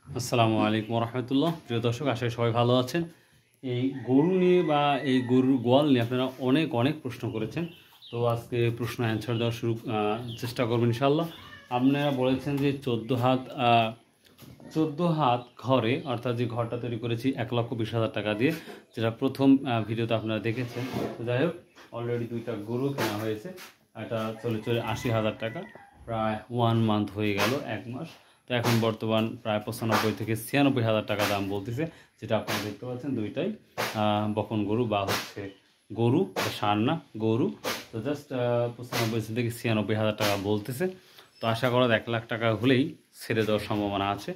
আসসালামু আলাইকুম রহমতুল্লাহ। প্রিয় দর্শক, আশা করি সবাই ভালো আছেন। এই গরু নিয়ে বা এই গরুর গোয়াল নিয়ে আপনারা অনেক অনেক প্রশ্ন করেছেন। তো আজকে প্রশ্ন অ্যান্সার দেওয়ার চেষ্টা করবেন ইনশাল্লাহ। আপনারা বলেছেন যে 14 হাত ঘরে, অর্থাৎ যে ঘরটা তৈরি করেছি 1,20,000 টাকা দিয়ে, যেটা প্রথম ভিডিওতে আপনারা দেখেছেন। তো যাই হোক, অলরেডি 2টা গরু কেনা হয়েছে। এটা চলে 80,000 টাকা, প্রায় 1 মান্থ হয়ে গেল, 1 মাস। তো এখন বর্তমান প্রায় 95 থেকে 96,000 টাকা দাম বলতেছে, যেটা আপনারা দেখতে পাচ্ছেন। দুইটাই বকন গরু বা হচ্ছে গরু, ষাঁড় না, গরু। তো জাস্ট 95 থেকে 96,000 টাকা বলতেছে। তো আশা করা 1,00,000 টাকা হলেই ছেড়ে দেওয়ার সম্ভাবনা আছে।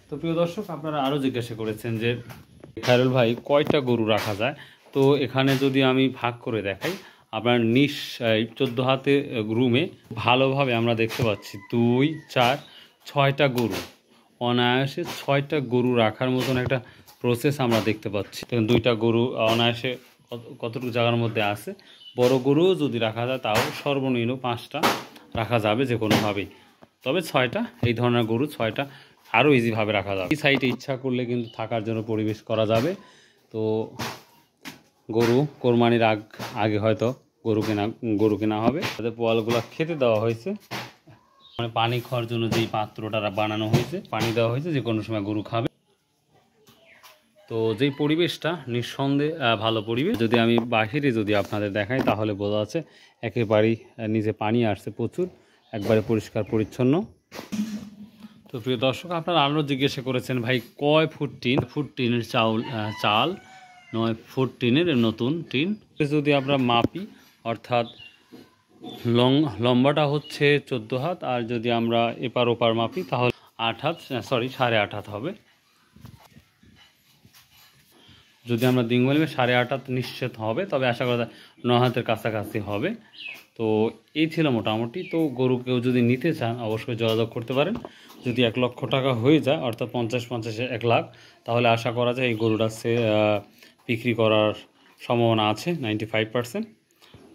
তো প্রিয় দর্শক, আপনারা আরও জিজ্ঞাসা করেছেন যে খায়রুল ভাই কয়টা গরু রাখা যায়। তো এখানে যদি আমি ভাগ করে দেখাই, আপনার 14 হাতে রুমে ভালোভাবে আমরা দেখতে পাচ্ছি 2, 4, 6টা গরু, অনায়াসে 6টা গরু রাখার মতন একটা প্রসেস আমরা দেখতে পাচ্ছি। 2টা গরু অনায়াসে কতটুকু জায়গার মধ্যে আছে। বড় গরুও যদি রাখা যায় তাও সর্বনিম্ন 5টা রাখা যাবে যে কোনোভাবেই। তবে 6টা, এই ধরনের গরু 6টা আরও ইজিভাবে রাখা যাবে। এই সাইডে ইচ্ছা করলে কিন্তু থাকার জন্য পরিবেশ করা যাবে। তো গরু কোরবানির আগে হয়তো গরু কেনা হবে। তাদের পোয়ালগুলো খেতে দেওয়া হয়েছে, মানে পানি খাওয়ার জন্য যেই পাত্রটা বানানো হয়েছে, পানি দেওয়া হয়েছে, যে কোনো সময় গরু খাবে। তো যেই পরিবেশটা নিঃসন্দেহে ভালো পরিবেশ। যদি আমি বাহিরে যদি আপনাদের দেখাই তাহলে বোঝা যাচ্ছে একেবারেই নিচে পানি আসছে প্রচুর, একবারে পরিষ্কার পরিচ্ছন্ন। তো প্রিয় দর্শক, আপনারা আরও জিজ্ঞাসা করেছেন ভাই কয় ফুট টিনের চাল 9 ফুট টিনের নতুন টিন। যদি আমরা মাপি, অর্থাৎ লম্বাটা হচ্ছে 14 হাত, আর যদি আমরা এপার ওপার মাপি তাহলে 8 হাত, 8.5 হাত হবে। যদি আমরা দিঙ্গল নিয়ে 8.5 হাত নিশ্চিত হবে, তবে আশা করা যায় 9 হাতের কাছাকাছি হবে। তো এই ছিল মোটামুটি। তো গরু কেউ যদি নিতে চান অবশ্যই যোগাযোগ করতে পারেন। যদি 1,00,000 টাকা হয়ে যায়, অর্থাৎ 50 1 লাখ, তাহলে আশা করা যায় এই গরুটা বিক্রি করার সম্ভাবনা আছে 95%।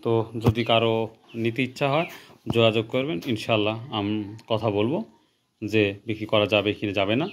তো যদি কারো নিতে ইচ্ছা হয় যোগাযোগ করবেন, ইনশাল্লাহ কথা বলবো যে বিক্রি করা যাবে কি যাবে না।